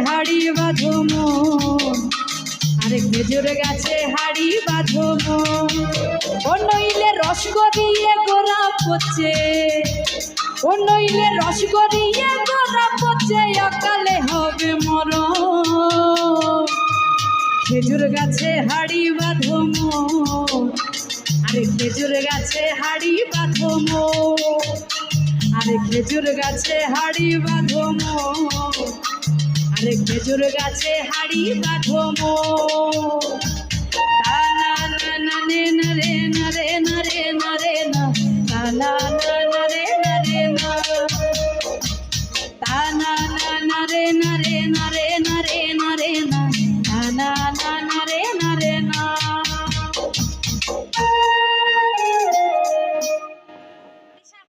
হাড়ি বাঁধো মন, আরে খেজুর গাছে হাড়ি বাঁধো মন। ও নইলে রস গড়িয়ে গোড়া পচে, ও নইলে রস গড়িয়ে গোড়া পচে, অকালে হবে মরণ। খেজুর গাছে হাড়ি বাঁধো মন, আরে খেজুর গাছে হাড়ি বাঁধো মন, আরে খেজুর গাছে হাড়ি বাঁধো মন, আরে খেজুর গাছে হাড়ি বাঁধো মন।